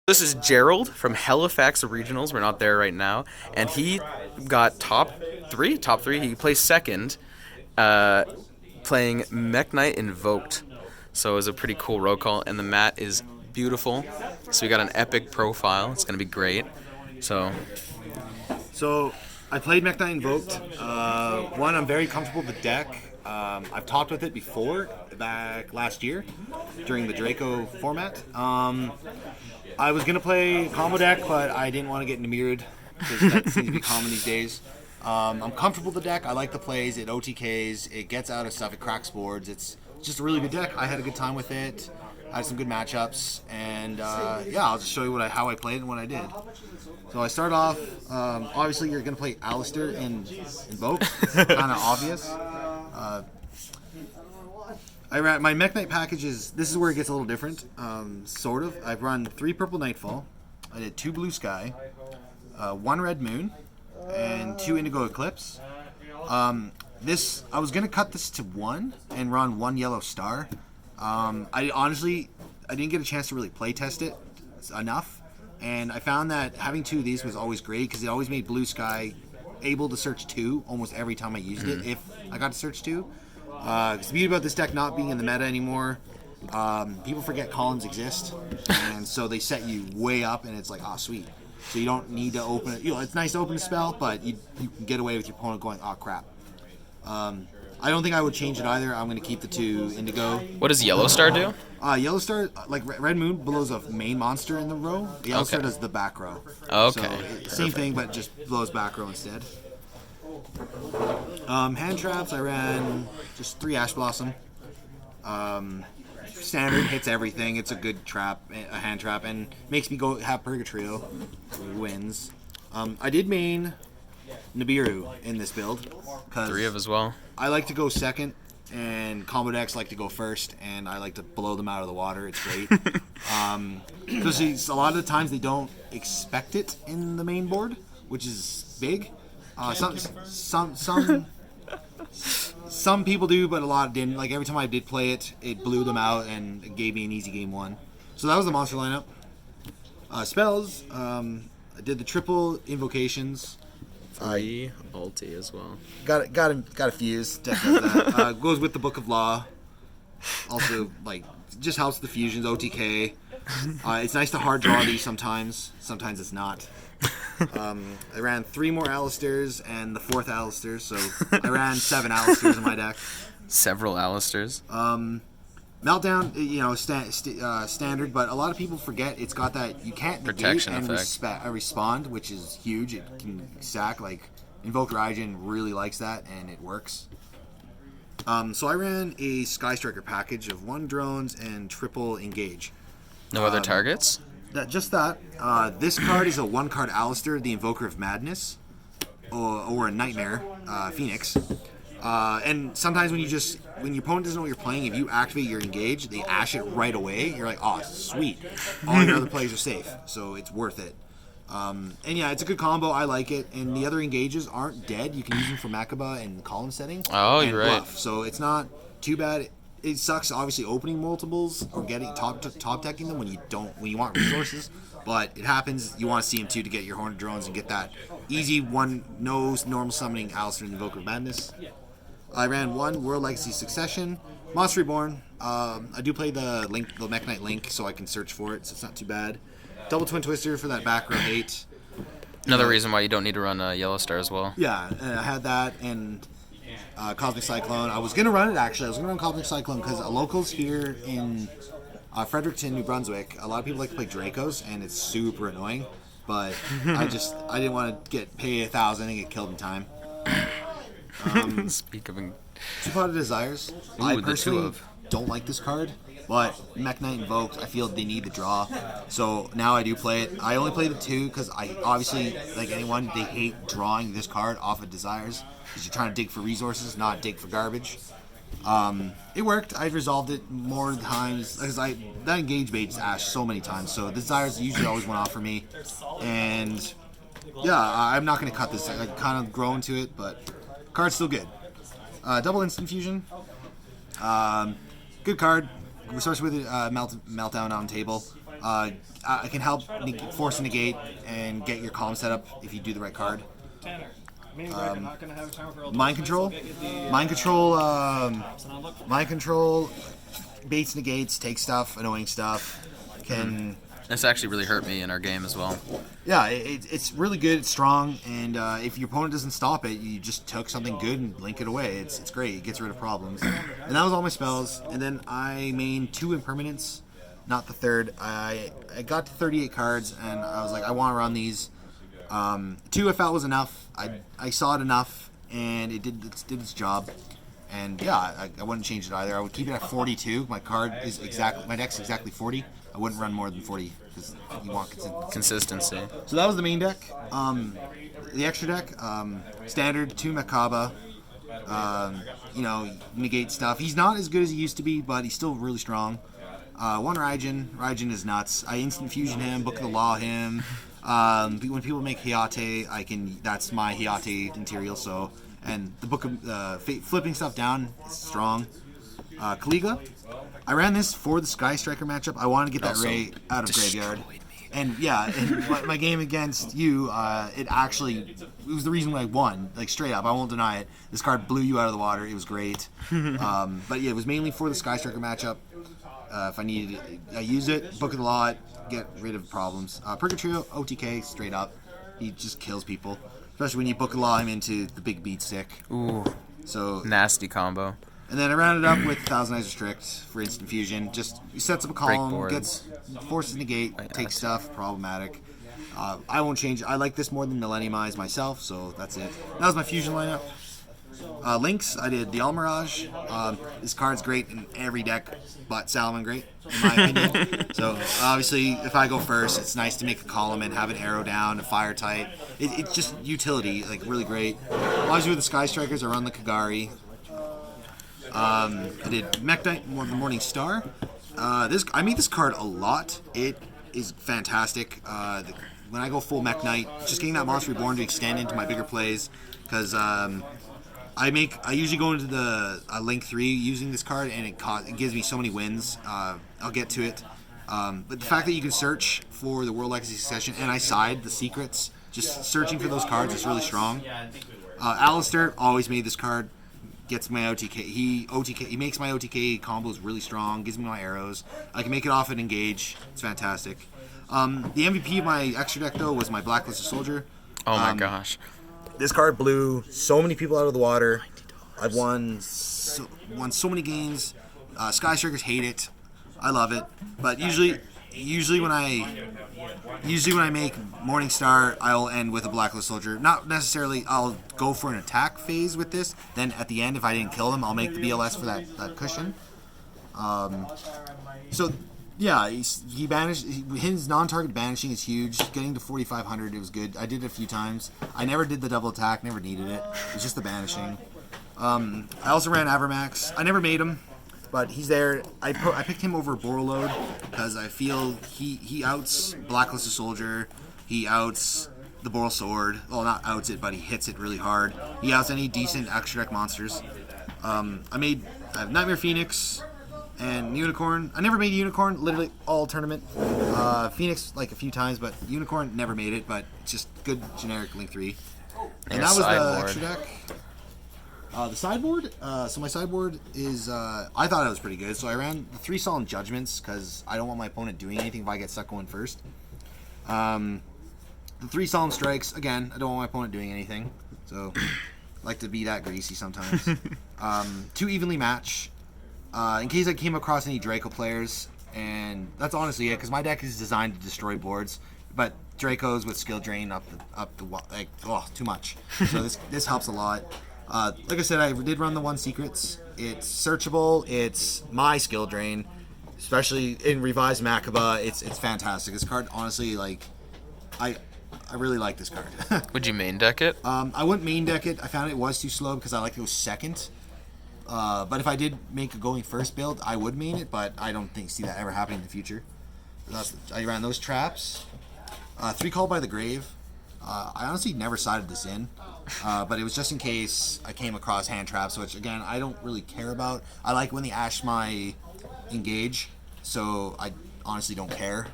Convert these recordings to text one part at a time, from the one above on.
This is Gerald from Halifax Regionals. We're not there right now, and he got top three. Top three. He placed second, uh, playing Mekk-Knight Invoked. So it was a pretty cool roll call, and the mat is beautiful. So we got an epic profile. It's gonna be great. So So I played Mekk-Knight Invoked. One, I'm very comfortable with the deck. I've talked with it before, back last year, during the Draco format. I was going to play combo deck, but I didn't want to get into mirrored, because that seems to be common these days. I'm comfortable with the deck. I like the plays. It OTKs. It gets out of stuff. It cracks boards. It's just a really good deck. I had a good time with it. I had some good matchups. And yeah, I'll just show you how I played and what I did. So I start off, obviously you're going to play Alistair in Invoke. Kind of obvious. I ran my Mekk-Knight packages. This is where it gets a little different, sort of. I've run 3 purple Nightfall. I did 2 blue sky, 1 red moon, and 2 indigo eclipse. This I was gonna cut this to 1 and run 1 yellow star. I didn't get a chance to really play test it enough, and I found that having 2 of these was always great because it always made blue sky able to search 2 almost every time I used it. If I got to search 2. The beauty about this deck not being in the meta anymore, people forget columns exist, and so they set you way up, and it's like, oh, sweet. So you don't need to open it. You know, it's nice to open a spell, but you can get away with your opponent going, oh, crap. I don't think I would change it either. I'm going to keep the 2 indigo. what does Yellow Star do? Yellow Star, like Red Moon, blows a main monster in the row. Yellow Star does the back row. Okay. So, same thing, but just blows back row instead. Hand traps, I ran just 3 Ash Blossom. Standard hits everything. It's a good trap, a hand trap, and makes me go have Purgatrio. Wins. I did main Nibiru in this build. 3 of as well. I like to go second, and combo decks like to go first, and I like to blow them out of the water. It's great. Because a lot of the times they don't expect it in the main board, which is big. Some people do, but a lot didn't. Like every time I did play it, it blew them out and it gave me an easy game 1. So that was the monster lineup. Spells, I did the triple invocations. 3 ulti as well. Got a fuse. Deck does that. Goes with the Book of Law. Also, like, just helps the fusions. OTK. It's nice to hard draw these sometimes. Sometimes it's not. I ran 3 more Alistairs and the 4th Alistair, so I ran 7 Alistairs in my deck. Several Alistairs. Meltdown, you know, standard, but a lot of people forget it's got that you can't Protection negate and effect. respond, which is huge. It can sack, like, Invoked Raijin really likes that, and it works. So I ran a Sky Striker package of 1 drones and triple engage. No other targets? Just that. This card is a 1-card Alistair, the Invoker of Madness, or a Nightmare, Phoenix. And sometimes when your opponent doesn't know what you're playing, if you activate your engage, they ash it right away. You're like, oh, sweet. All your other plays are safe, so it's worth it. And yeah, it's a good combo. I like it. And the other engages aren't dead. You can use them for Makaba and column setting. Oh, and you're right. Bluff. So it's not too bad. It sucks, obviously, opening multiples or getting top decking them when you want resources. But it happens. You want to see them too to get your Horned Drones and get that easy normal summoning Alistair and Invoker of Madness. I ran 1 World Legacy Succession, Monster Reborn. I do play the Mekk-Knight Link, so I can search for it, so it's not too bad. Double Twin Twister for that back row hate. Another reason why you don't need to run Yellow Star as well. Yeah, I had that, and Cosmic Cyclone. I was going to run it, actually. I was going to run Cosmic Cyclone because locals here in Fredericton, New Brunswick, a lot of people like to play Dracos, and it's super annoying. But I didn't want to pay 1,000 and get killed in time. Speak of... 2-Potted Desires. Ooh, I the 2 personally of. don't like this card, but Mekk-Knight Invoked, I feel they need the draw. So now I do play it. I only play the 2 because I obviously, like anyone, they hate drawing this card off of Desires because you're trying to dig for resources, not dig for garbage. It worked. I've resolved it more times because that engage bait's Ash so many times. So Desires usually always went off for me, and yeah, I'm not going to cut this. I kind of grown to it, but card's still good. Double Instant Fusion. Good card. Resource with Meltdown on table. I can help force a negate and get your column set up if you do the right card. Mind control, mind control, mind control. Baits, negates, take stuff, annoying stuff. Can This actually really hurt me in our game as well. yeah, it's really good. It's strong, and if your opponent doesn't stop it, you just took something good and blink it away. It's great. It gets rid of problems. And that was all my spells. And then I mained 2 impermanents, not the third. I got to 38 cards, and I was like, I want to run these. 2 I felt was enough. I saw it enough, and it did its job. And yeah, I wouldn't change it either. I would keep it at 42. My deck's exactly 40. I wouldn't run more than 40 because you want Consistency. So that was the main deck. The extra deck, standard 2 Makaba. Negate stuff. He's not as good as he used to be, but he's still really strong. 1 Raijin. Raijin is nuts. I instant fusion him, Book of the Law him. When people make Hayate, that's my Hayate material. So, and the Book of flipping stuff down is strong. Kaliga. I ran this for the Sky Striker matchup. I wanted to get that Ray out of graveyard. And yeah, in my game against you, it was the reason I won. Like straight up, I won't deny it. This card blew you out of the water. It was great. But yeah, it was mainly for the Sky Striker matchup. If I needed it, I use it. Book of the Law, get rid of problems. Purgatrio, OTK, straight up. He just kills people, especially when you Book of the Law him into the big beat stick. Ooh, so nasty combo. And then I rounded up with Thousand Eyes Restrict for instant fusion. Just sets up a column, forces negate, takes stuff, problematic. I won't change. I like this more than Millenniumize myself, so that's it. That was my fusion lineup. Links, I did the Almirage. This card's great in every deck, but Salomon great, in my opinion. So obviously, if I go first, it's nice to make a column and have an arrow down, a fire tight. It's just utility, like really great. Obviously with the Sky Strikers, I run the Kagari. I did Mekk-Knight, the Morning Star. I made this card a lot. It is fantastic. When I go full Mekk-Knight, just getting that Monster Reborn to extend into my bigger plays, because I usually go into the Link 3 using this card, and it gives me so many wins. I'll get to it. But the fact that you can search for the World Legacy Succession, and I side the secrets, just searching for those cards is really strong. Alistair always made this card. Gets my OTK. He makes my OTK combos really strong. Gives me my arrows. I can make it off and engage. It's fantastic. The MVP of my extra deck though was my Blacklisted Soldier. Oh my gosh! This card blew so many people out of the water. I've won so many games. Sky Strikers hate it. I love it, but usually when I make Morning Star, I'll end with a Blacklist Soldier. Not necessarily I'll go for an attack phase with this. Then at the end, if I didn't kill him, I'll make the BLS for that cushion. So yeah, he banished. His non-target banishing is huge. Getting to 4,500, it was good. I did it a few times. I never did the double attack. Never needed it. It's just the banishing. I also ran Avermax. I never made him. But he's there. I picked him over Borreload because I feel he outs Blacklisted Soldier. He outs the Boral Sword. Well, not outs it, but he hits it really hard. He outs any decent extra deck monsters. I have Nightmare Phoenix and Unicorn. I never made Unicorn, literally all tournament. Phoenix like a few times, but Unicorn never made it, but it's just good generic Link 3. And that was the extra deck. The sideboard, so my sideboard is, I thought it was pretty good. So I ran the 3 Solemn Judgments because I don't want my opponent doing anything if I get stuck going first. The 3 Solemn Strikes, again, I don't want my opponent doing anything. So I like to be that greasy sometimes. 2 Evenly Match, in case I came across any Draco players. And that's honestly it, because my deck is designed to destroy boards. But Dracos with skill drain too much. So this helps a lot. Like I said, I did run the 1 Secrets. It's searchable. It's my skill drain, especially in Revised Makaba. It's fantastic. This card, honestly, I really like this card. Would you main deck it? I wouldn't main deck it. I found it was too slow because I like to go second. But if I did make a going first build, I would main it. But I don't see that ever happening in the future. I ran those traps. 3 Called by the Grave. I honestly never sided this in. But it was just in case I came across hand traps, which again I don't really care about. I like when they ash my engage, so I honestly don't care.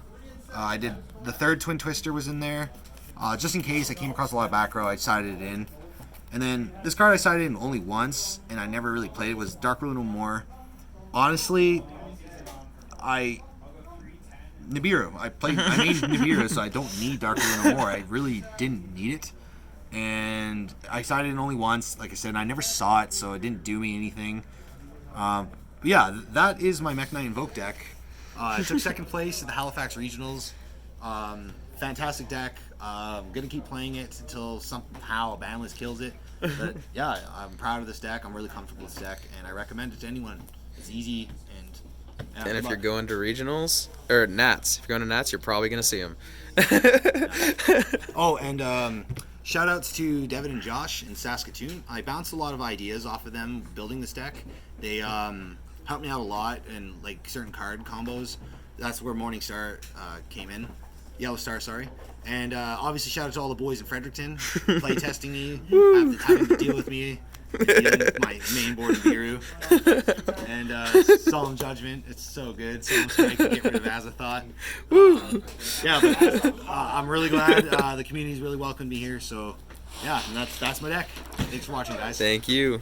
I did the third Twin Twister was in there. Just in case I came across a lot of back row, I decided it in. And then this card I decided in only once, and I never really played it, was Dark Rule No More. Honestly, Nibiru. I made Nibiru, so I don't need Dark Rule No More. I really didn't need it. And I decided it only once. Like I said, I never saw it, so it didn't do me anything. But yeah, that is my Mekk-Knight Invoke deck. I took second place at the Halifax Regionals. Fantastic deck. I'm going to keep playing it until somehow a ban list kills it. But yeah, I'm proud of this deck. I'm really comfortable with this deck, and I recommend it to anyone. It's easy, and yeah, And if you're going to regionals or Nats, if you're going to Nats, you're probably gonna see them. Oh, and shout outs to Devin and Josh in Saskatoon. I bounced a lot of ideas off of them building this deck. They helped me out a lot in like certain card combos. That's where Morningstar came in. Yellow Star, sorry. And obviously shout out to all the boys in Fredericton play testing me, having to deal with me, dealing with my main board Nibiru. And Solemn Judgment, it's so good. Solemn Strike to get rid of Azathoth. Yeah, but I'm really glad the community's really welcomed me here. So yeah, and that's my deck. Thanks for watching, guys. Thank you.